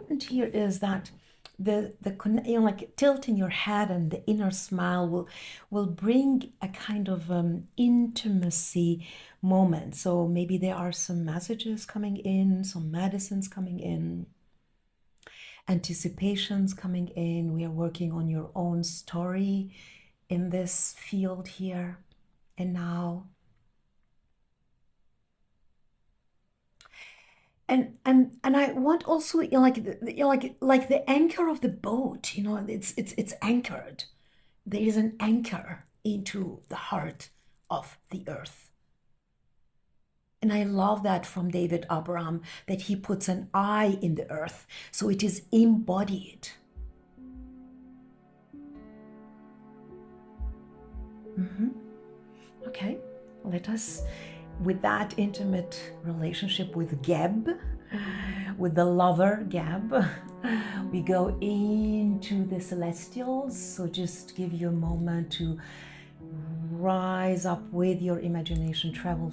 important here is that the like tilting your head and the inner smile will bring a kind of intimacy moment. So maybe there are some messages coming in, some medicines coming in, anticipations coming in. We are working on your own story in this field here and now. And I want also, like the anchor of the boat, it's anchored. There is an anchor into the heart of the earth. And I love that from David Abraham, that he puts an eye in the earth, so it is embodied. Okay, let us, with that intimate relationship with Geb, with the lover Geb, we go into the celestials. So just give you a moment to rise up with your imagination, travel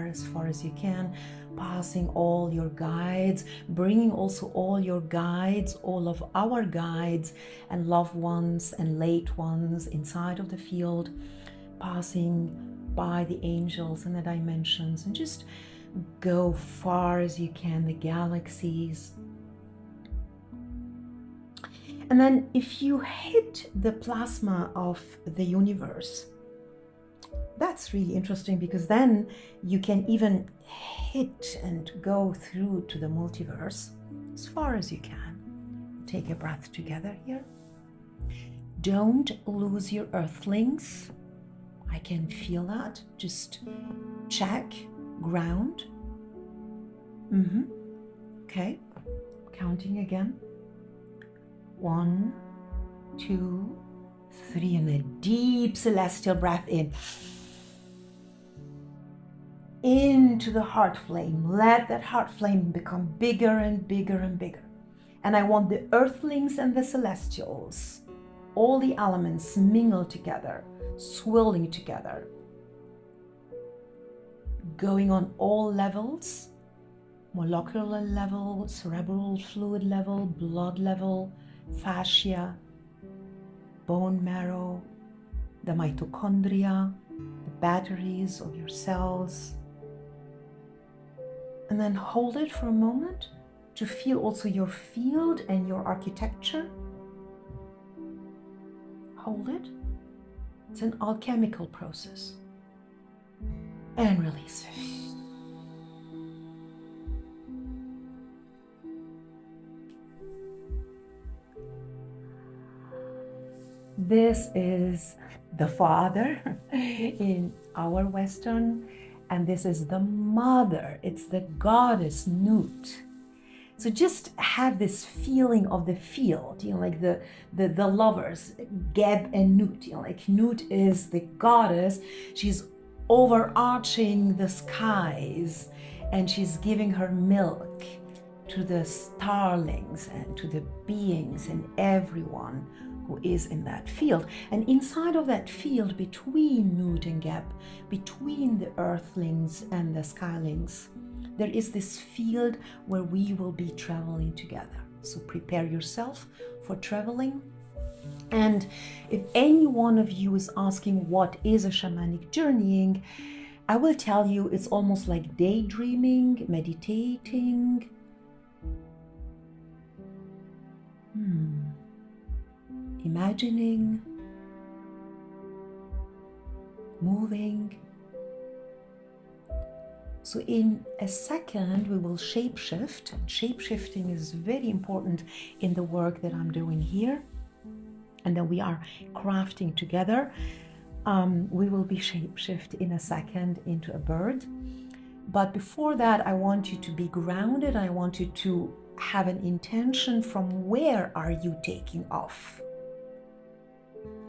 as far as you can, passing all your guides, bringing also all your guides, all of our guides and loved ones and late ones inside of the field, passing by the angels and the dimensions, and just go far as you can, the galaxies. And then if you hit the plasma of the universe, that's really interesting, because then you can even hit and go through to the multiverse as far as you can. Take a breath together here. Don't lose your earthlings. I can feel that. Just check, ground. Okay, counting again. 1, 2, 3, and a deep celestial breath in. Into the heart flame. Let that heart flame become bigger and bigger and bigger. And I want the earthlings and the celestials, all the elements mingle together, swirling together, going on all levels, molecular level, cerebral fluid level, blood level, fascia, bone marrow, the mitochondria, the batteries of your cells. And then hold it for a moment to feel also your field and your architecture. Hold it. It's an alchemical process. And release. This is the Father in our Western, and this is the Mother. It's the goddess Nut. So just have this feeling of the field, like the lovers, Geb and Nut. Like Nut is the goddess. She's overarching the skies, and she's giving her milk to the starlings and to the beings and everyone who is in that field. And inside of that field, between Nut and Geb, between the earthlings and the skylings, there is this field where we will be traveling together. So prepare yourself for traveling. And if any one of you is asking what is a shamanic journeying, I will tell you it's almost like daydreaming, meditating. Imagining, moving. So in a second, we will shapeshift. Shapeshifting is very important in the work that I'm doing here. And then we are crafting together. We will be shapeshift in a second into a bird. But before that, I want you to be grounded. I want you to have an intention from where are you taking off.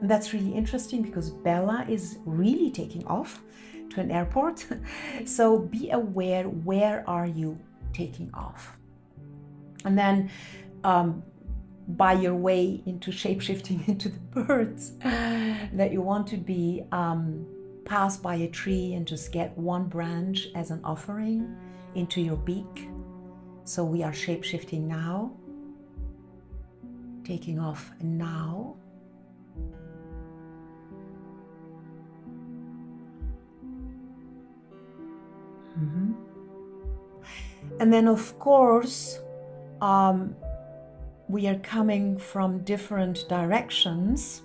And that's really interesting because Bella is really taking off to an airport. So be aware, where are you taking off? And then by your way into shapeshifting into the birds, that you want to be pass by a tree and just get one branch as an offering into your beak. So we are shapeshifting now taking off now. And then, of course, we are coming from different directions.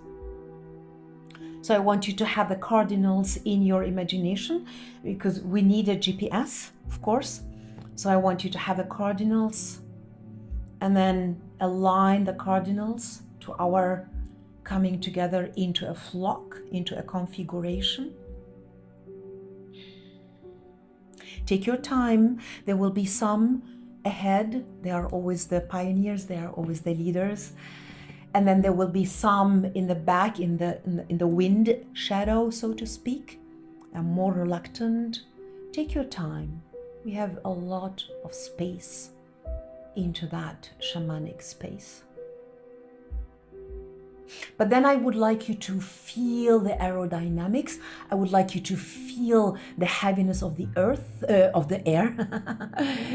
So I want you to have the cardinals in your imagination, because we need a GPS, of course. So I want you to have the cardinals and then align the cardinals to our coming together into a flock, into a configuration. Take your time. There will be some ahead. They are always the pioneers. They are always the leaders. And then there will be some in the back, in the wind shadow, so to speak, and more reluctant. Take your time. We have a lot of space into that shamanic space. But then I would like you to feel the aerodynamics. I would like you to feel the heaviness of the earth, of the air,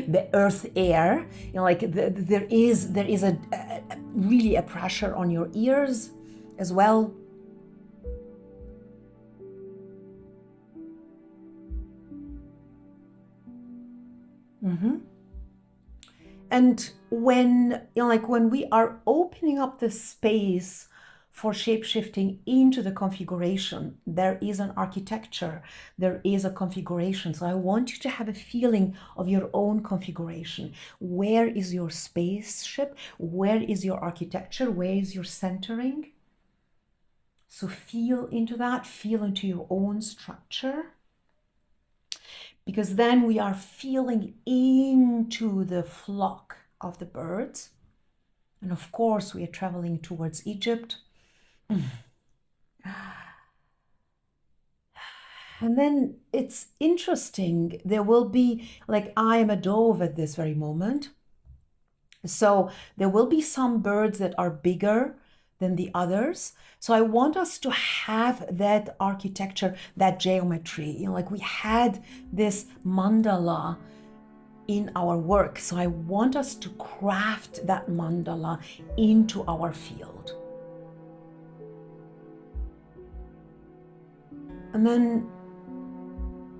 the earth air. You know, like there is a really a pressure on your ears as well. And when, you know, like when we are opening up the space for shape-shifting into the configuration, there is an architecture, there is a configuration. So I want you to have a feeling of your own configuration. Where is your spaceship? Where is your architecture? Where is your centering? So feel into that, feel into your own structure. Because then we are feeling into the flock of the birds. And of course, we are traveling towards Egypt. And then it's interesting. There will be, like, I am a dove at this very moment. So there will be some birds that are bigger than the others. So I want us to have that architecture, that geometry. You know, like we had this mandala in our work. So I want us to craft that mandala into our field. And then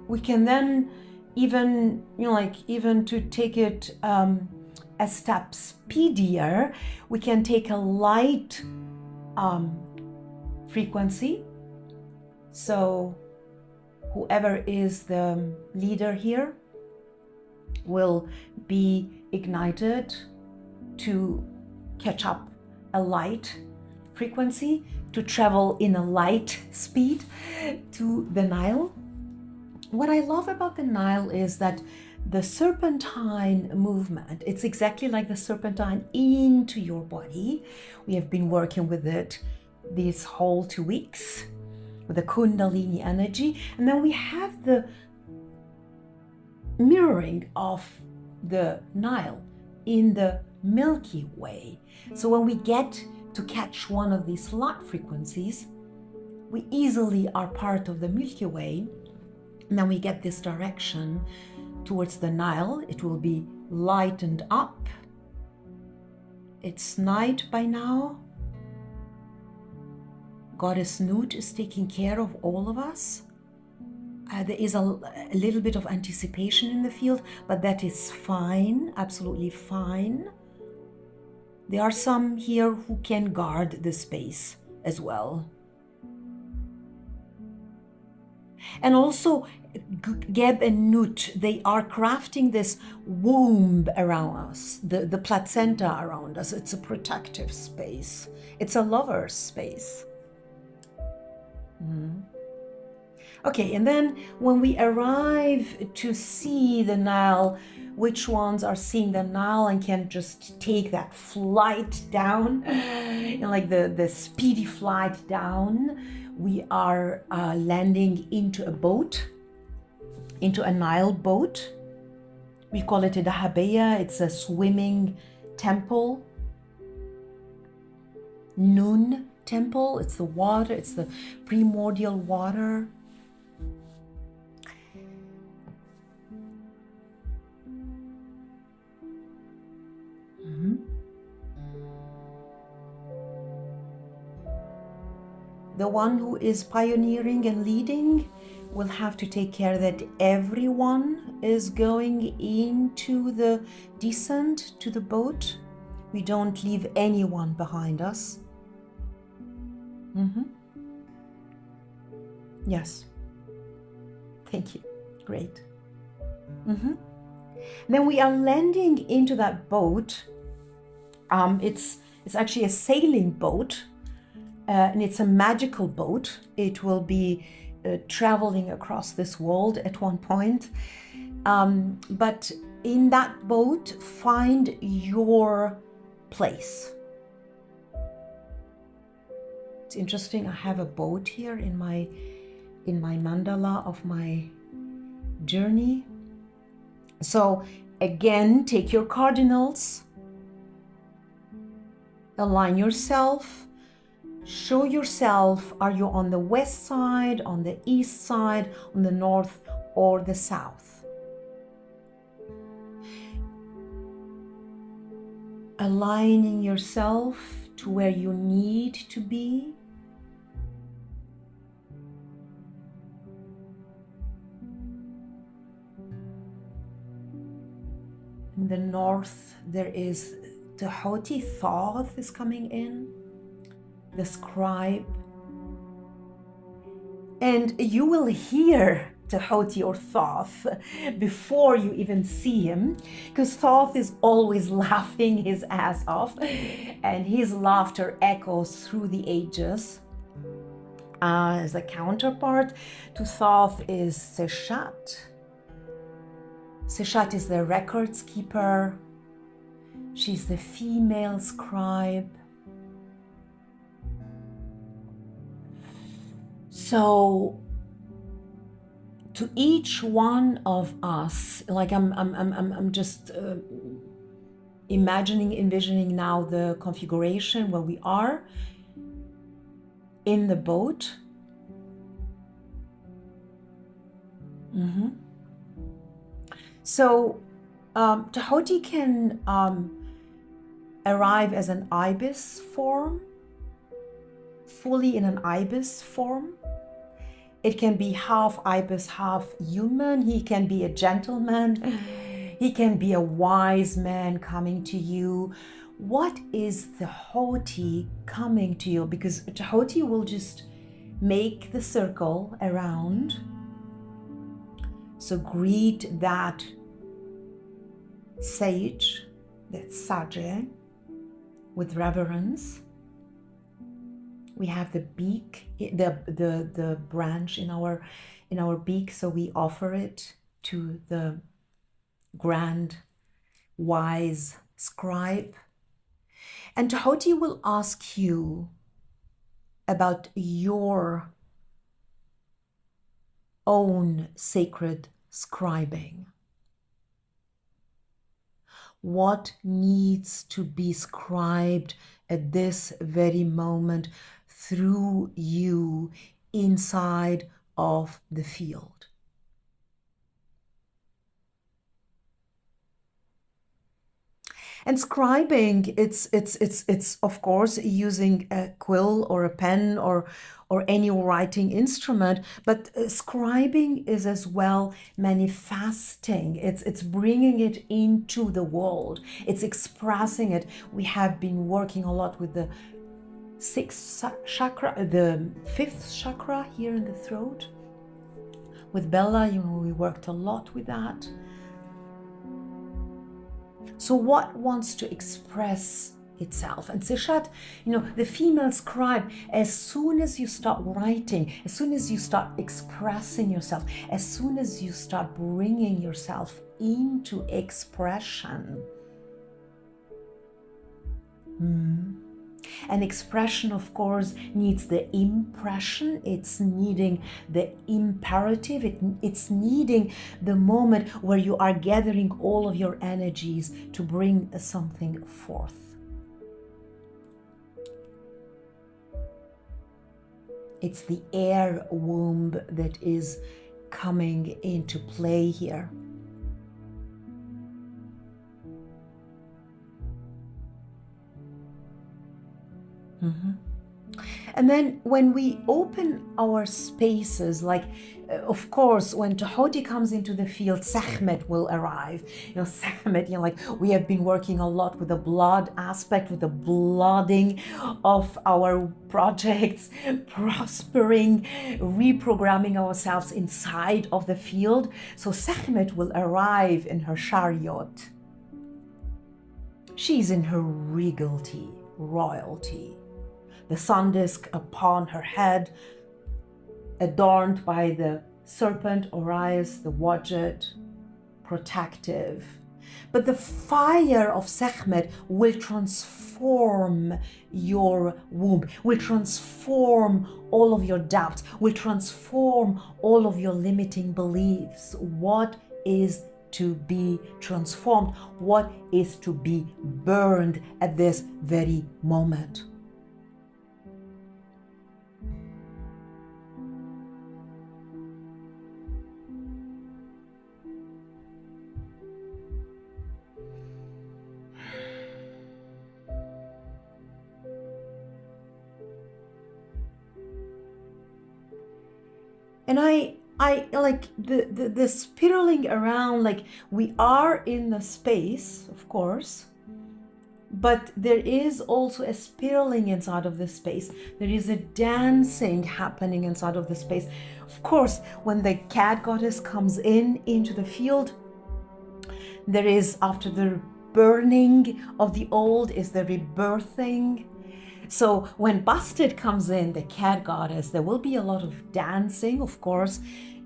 we can then even, you know, like even to take it a step speedier, we can take a light frequency. So whoever is the leader here will be ignited to catch up a light frequency, to travel in a light speed to the Nile. What I love about the Nile is that the serpentine movement, it's exactly like the serpentine into your body. We have been working with it these whole 2 weeks with the Kundalini energy. And then we have the mirroring of the Nile in the Milky Way. So when we get to catch one of these light frequencies, we easily are part of the Milky Way. And then we get this direction towards the Nile. It will be lightened up. It's night by now. Goddess Nut is taking care of all of us. There is a little bit of anticipation in the field, but that is fine, absolutely fine. There are some here who can guard the space as well. And also, Geb and Nut, they are crafting this womb around us, the placenta around us. It's a protective space. It's a lover's space. Okay, and then when we arrive to see the Nile, which ones are seeing the Nile and can just take that flight down, you know, like the speedy flight down, we are landing into a boat, into a Nile boat. We call it a dahabeya. It's a swimming temple. Nun temple. It's the water. It's the primordial water. the one who is pioneering and leading, will have to take care that everyone is going into the descent to the boat. We don't leave anyone behind us. Yes. Thank you. Great. Then we are landing into that boat. It's actually a sailing boat, and it's a magical boat. It will be traveling across this world at one point. But in that boat, find your place. It's interesting. I have a boat here in my mandala of my journey. So again, take your cardinals, align yourself, show yourself. Are you on the west side, on the east side, on the north or the south? Aligning yourself to where you need to be. In the north, there is the haughty Thoth is coming in, the scribe. And you will hear Tehoti or Thoth before you even see him, because Thoth is always laughing his ass off, and his laughter echoes through the ages. As a counterpart to Thoth is Seshat. Seshat is the records keeper. She's the female scribe. So to each one of us, like I'm just envisioning now the configuration where we are in the boat. So Tehoti can arrive as an ibis form, fully in an ibis form. It can be half ibis, half human. He can be a gentleman. He can be a wise man coming to you. What is the Tehoti coming to you? Because Tehoti will just make the circle around. So greet that sage, that sage, with reverence. We have the beak, the branch in our beak, so we offer it to the grand, wise scribe. And Tehoti will ask you about your own sacred scribing. What needs to be scribed at this very moment through you inside of the field? And scribing, it's of course using a quill or a pen or any writing instrument, but scribing is as well manifesting. It's bringing it into the world. It's expressing it. We have been working a lot with the sixth chakra, the fifth chakra here in the throat. With Bella, we worked a lot with that. So what wants to express itself? And Seshat, the female scribe, as soon as you start writing, as soon as you start expressing yourself, as soon as you start bringing yourself into expression, an expression, of course, needs the impression, it's needing the imperative, it's needing the moment where you are gathering all of your energies to bring something forth. It's the air womb that is coming into play here. And then when we open our spaces, like, of course, when Tahoti comes into the field, Sekhmet will arrive. Sekhmet, like we have been working a lot with the blood aspect, with the blooding of our projects, prospering, reprogramming ourselves inside of the field. So Sekhmet will arrive in her chariot. She's in her regality, royalty. The sun disk upon her head, adorned by the serpent Orius, the Wadjet, protective. But the fire of Sekhmet will transform your womb, will transform all of your doubts, will transform all of your limiting beliefs. What is to be transformed? What is to be burned at this very moment? And I like the spiraling around, like we are in the space, of course, but there is also a spiraling inside of the space. There is a dancing happening inside of the space. Of course, when the cat goddess comes into the field, there is, after the burning of the old, is the rebirthing. So when Busted comes in, the cat goddess, there will be a lot of dancing, of course.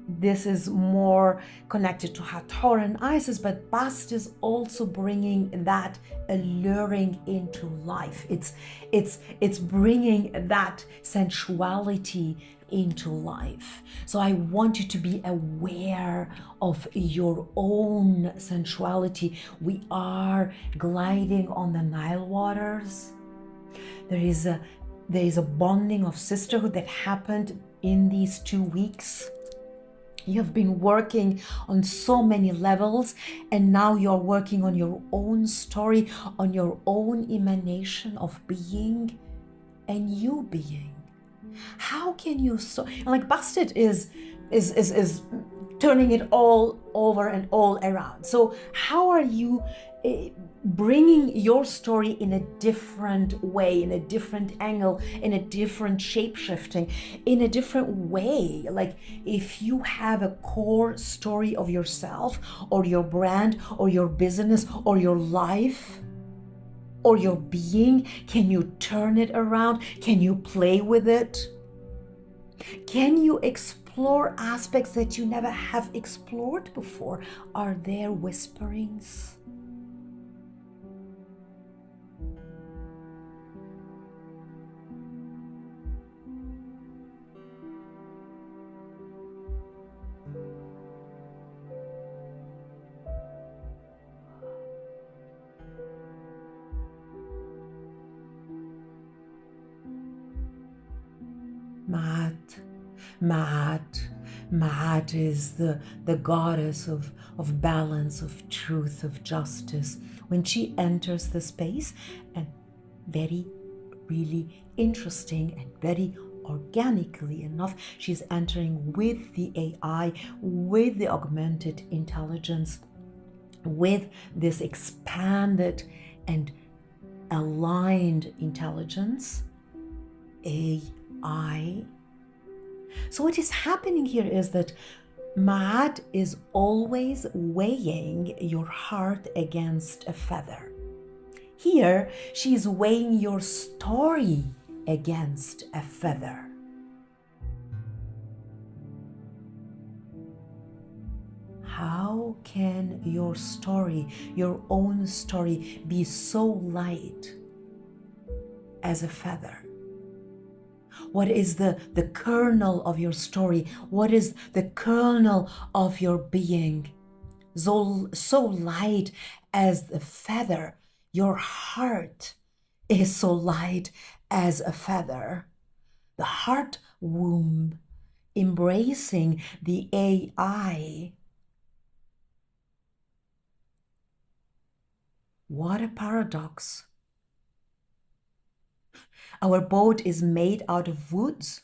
This is more connected to Hathor and Isis, but Bast is also bringing that alluring into life. It's bringing that sensuality into life. So I want you to be aware of your own sensuality. We are gliding on the Nile waters. There is a bonding of sisterhood that happened in these 2 weeks. You have been working on so many levels, and now you're working on your own story, on your own emanation of being and you being. How can you like Busted is turning it all over and all around. So how are you bringing your story in a different way, in a different angle, in a different shape-shifting, in a different way? Like if you have a core story of yourself or your brand or your business or your life or your being, can you turn it around? Can you play with it? Can you explore aspects that you never have explored before? Are there whisperings? Ma'at is the goddess of balance, of truth, of justice. When she enters the space, and very, really interesting and very organically enough, she's entering with the AI, with the augmented intelligence, with this expanded and aligned intelligence, AI. So what is happening here is that Ma'at is always weighing your heart against a feather. Here, she is weighing your story against a feather. How can your story, your own story, be so light as a feather? What is the kernel of your story? What is the kernel of your being? So light as the feather. Your heart is so light as a feather. The heart womb embracing the AI. What a paradox. Our boat is made out of woods,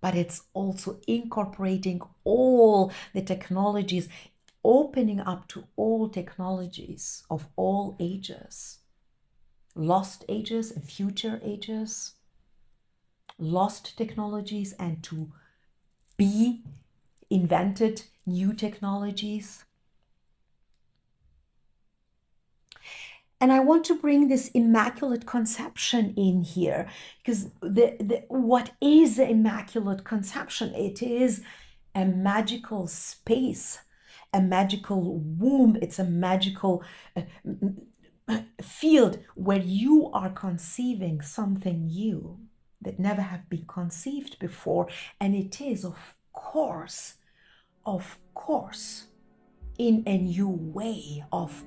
but it's also incorporating all the technologies, opening up to all technologies of all ages, lost ages and future ages, lost technologies and to be invented new technologies. And I want to bring this Immaculate Conception in here, because what is the Immaculate Conception? It is a magical space, a magical womb. It's a magical field where you are conceiving something new that never have been conceived before. And it is, of course, in a new way of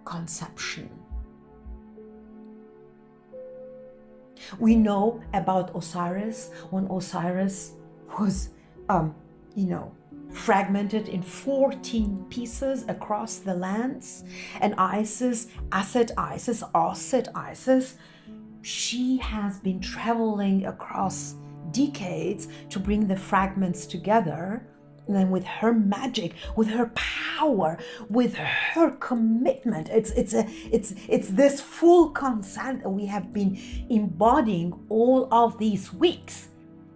conception. We know about Osiris, when Osiris was, fragmented in 14 pieces across the lands, and Isis, she has been traveling across decades to bring the fragments together. And then with her magic, with her power, with her commitment, it's this full consent that we have been embodying all of these weeks.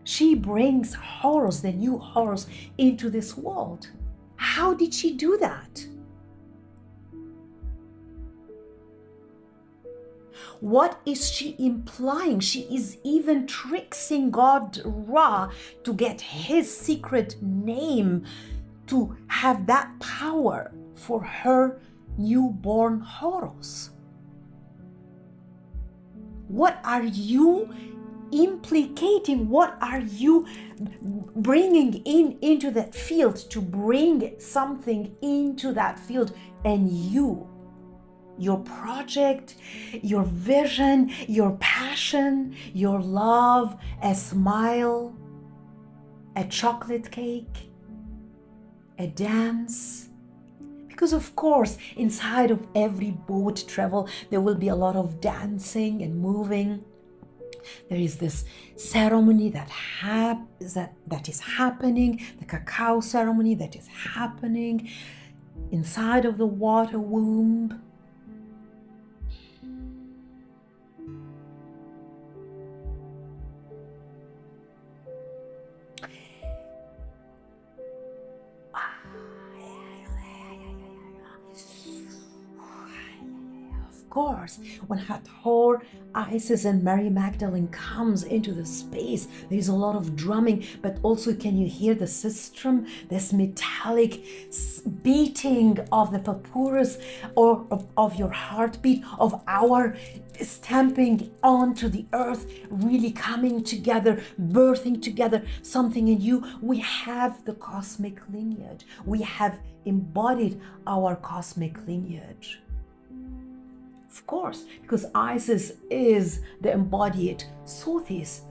She brings Horus, the new Horus, into this world. How did she do that? What is she implying? She is even tricksing God Ra to get his secret name, to have that power for her newborn Horus. What are you implicating? What are you bringing into that field to bring something into that field? And your project, your vision, your passion, your love, a smile, a chocolate cake, a dance. Because of course, inside of every boat travel, there will be a lot of dancing and moving. There is this ceremony that is happening, the cacao ceremony that is happening inside of the water womb. Course, when Hathor, Isis, and Mary Magdalene comes into the space, there is a lot of drumming, but also can you hear the sistrum, this metallic beating of the papyrus, or of your heartbeat, of our stamping onto the earth, really coming together, birthing together something in you. We have the cosmic lineage. We have embodied our cosmic lineage. Of course, because Isis is the embodied Sothis,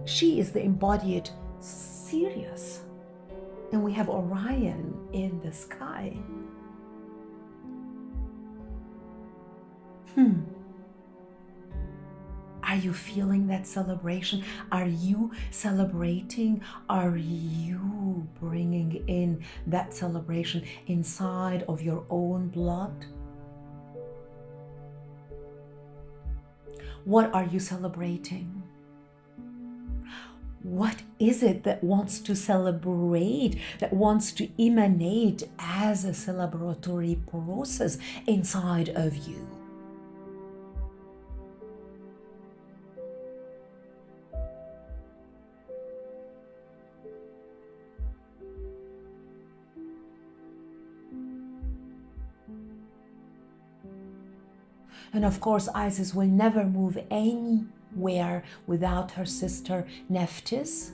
she is the embodied Sirius, and we have Orion in the sky. Are you feeling that celebration? Are you celebrating? Are you bringing in that celebration inside of your own blood? What are you celebrating? What is it that wants to celebrate, that wants to emanate as a celebratory process inside of you? And of course, Isis will never move anywhere without her sister Nephthys,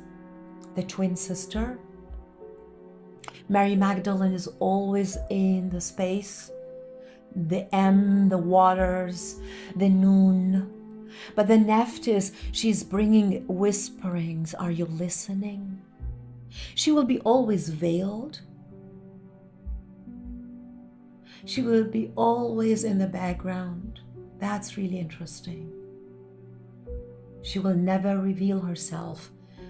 the twin sister. Mary Magdalene is always in the space, the the waters, the noon. But the Nephthys, she's bringing whisperings. Are you listening? She will be always veiled. She will be always in the background. That's really interesting. She will never reveal herself.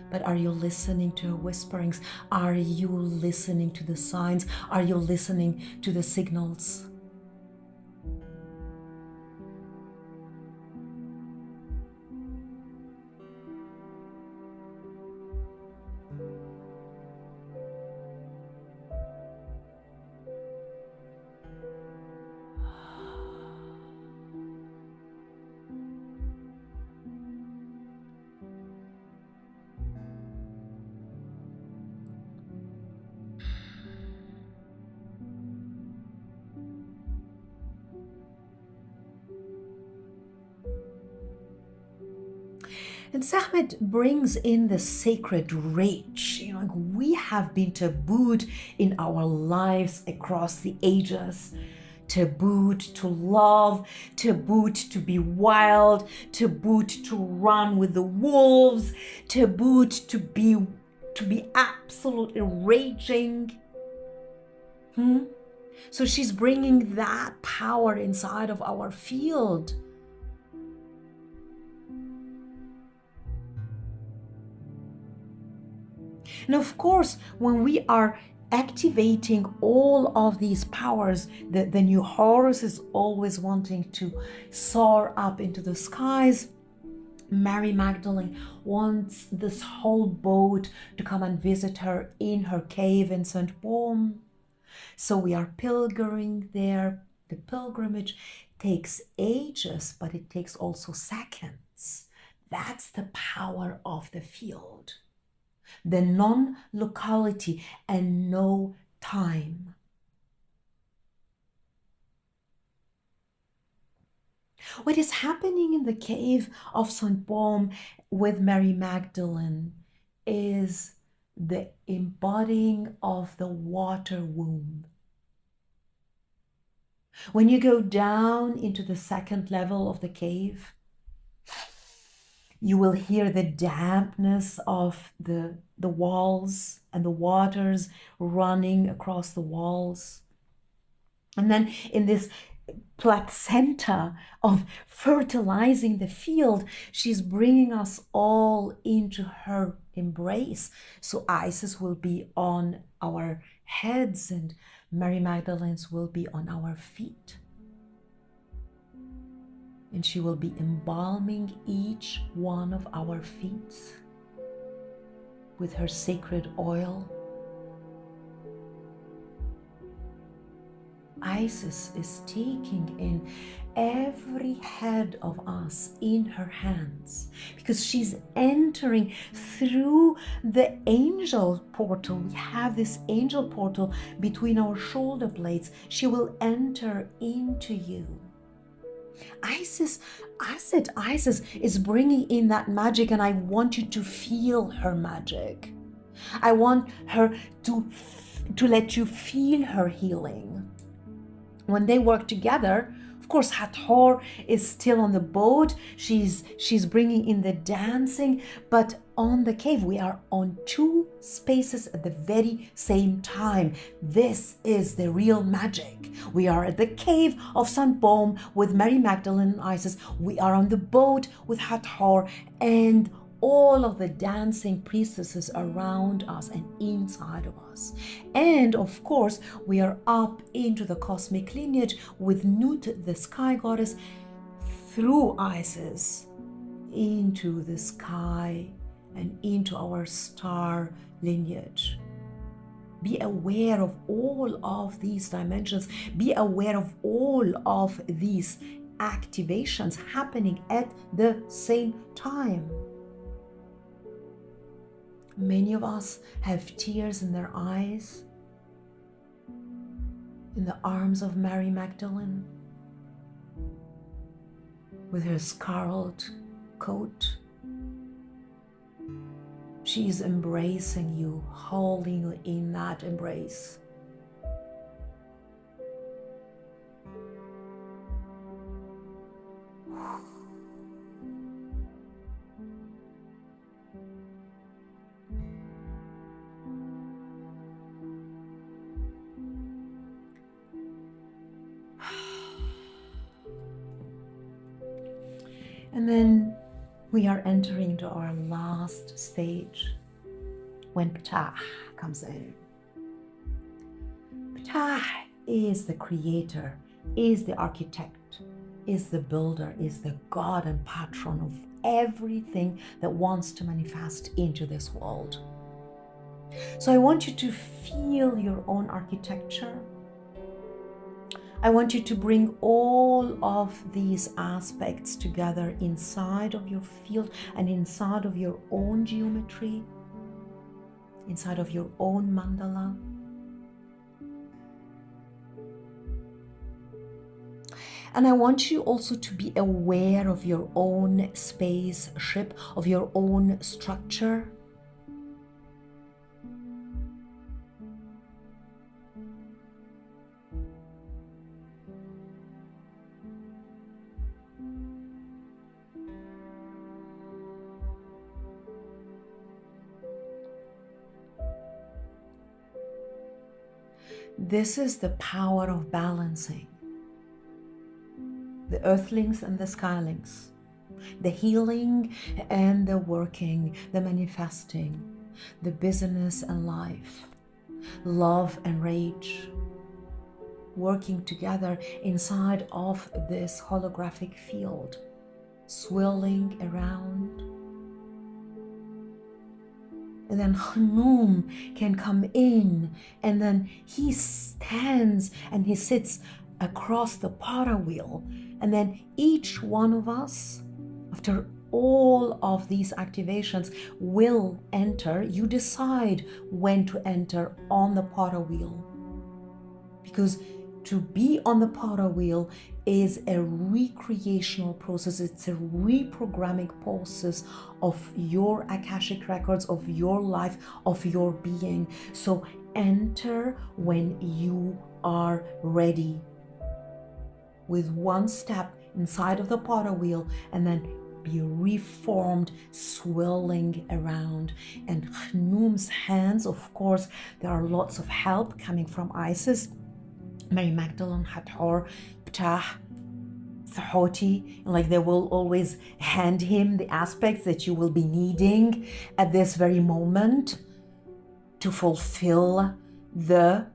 But are you listening to her whisperings? Are you listening to the signs? Are you listening to the signals? And Sekhmet brings in the sacred rage. We have been tabooed in our lives across the ages. Tabooed to love, tabooed to be wild, tabooed to run with the wolves, tabooed to be absolutely raging. So she's bringing that power inside of our field. And of course, when we are activating all of these powers, the new Horus is always wanting to soar up into the skies. Mary Magdalene wants this whole boat to come and visit her in her cave in Sainte-Baume. So we are pilgriming there. The pilgrimage takes ages, but it takes also seconds. That's the power of the field. The non-locality and no time. What is happening in the cave of Sainte-Baume with Mary Magdalene is the embodying of the water womb. When you go down into the second level of the cave, you will hear the dampness of the walls and the waters running across the walls. And then in this placenta of fertilizing the field, she's bringing us all into her embrace. So Isis will be on our heads and Mary Magdalene's will be on our feet. And she will be embalming each one of our feet with her sacred oil. Isis is taking in every head of us in her hands because she's entering through the angel portal. We have this angel portal between our shoulder blades. She will enter into you. Isis is bringing in that magic, and I want you to feel her magic. I want her to let you feel her healing. When they work together, of course, Hathor is still on the boat. She's bringing in the dancing, but on the cave, we are on two spaces at the very same time. This is the real magic. We are at the cave of Sainte-Baume with Mary Magdalene and Isis. We are on the boat with Hathor and all of the dancing priestesses around us and inside of us. And of course, we are up into the cosmic lineage with Nut, the sky goddess, through Isis into the sky and into our star lineage. Be aware of all of these dimensions. Be aware of all of these activations happening at the same time. Many of us have tears in their eyes in the arms of Mary Magdalene with her scarlet coat. She's embracing you, holding you in that embrace. And then We are entering into our last stage when Ptah comes in. Ptah is the creator, is the architect, is the builder, is the god and patron of everything that wants to manifest into this world. So I want you to feel your own architecture. I want you to bring all of these aspects together inside of your field and inside of your own geometry, inside of your own mandala. And I want you also to be aware of your own spaceship, of your own structure. This is the power of balancing. The earthlings and the skylings, the healing and the working, the manifesting, the business and life, love and rage, working together inside of this holographic field, swirling around. And then Khnum can come in, and then he stands and he sits across the potter wheel. And then each one of us, after all of these activations, will enter. You decide when to enter on the potter wheel. Because to be on the potter wheel is a recreational process. It's a reprogramming process of your Akashic records, of your life, of your being. So enter when you are ready, with one step inside of the potter wheel, and then be reformed, swirling around. And Khnum's hands, of course, there are lots of help coming from Isis, Mary Magdalene, Hathor, Ptah, Thahoti. Like, they will always hand him the aspects that you will be needing at this very moment to fulfill the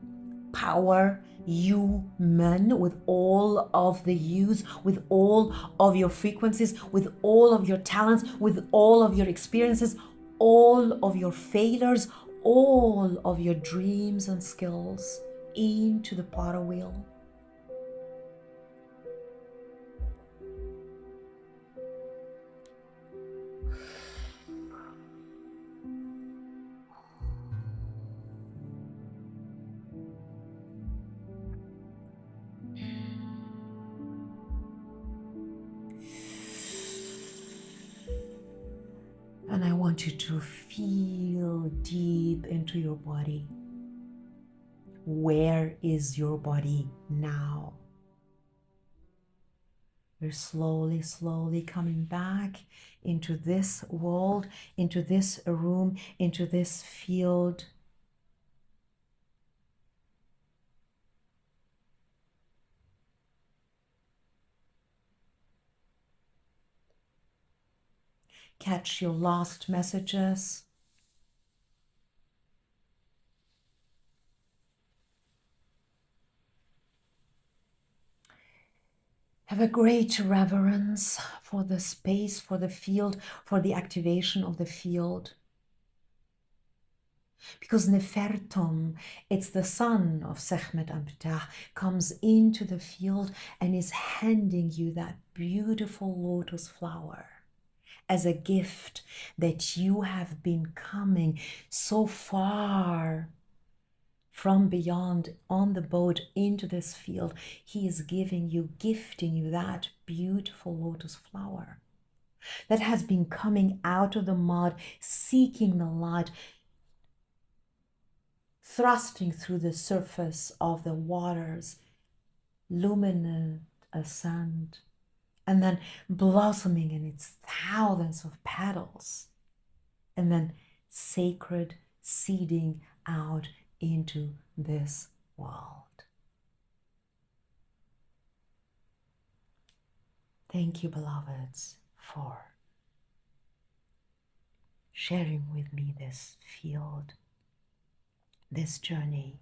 power human, with all of the hues, with all of your frequencies, with all of your talents, with all of your experiences, all of your failures, all of your dreams and skills into the potter wheel. And I want you to feel deep into your body. Where is your body now? We're slowly, slowly coming back into this world, into this room, into this field. Catch your last messages. Have a great reverence for the space, for the field, for the activation of the field. Because Nefertum, it's the son of Sekhmet and Ptah, comes into the field and is handing you that beautiful lotus flower as a gift that you have been coming so far from beyond on the boat into this field. He is giving you, gifting you that beautiful lotus flower that has been coming out of the mud, seeking the light, thrusting through the surface of the waters, luminous as sand, and then blossoming in its thousands of petals, and then sacred seeding out into this world. Thank you, beloveds, for sharing with me this field, this journey.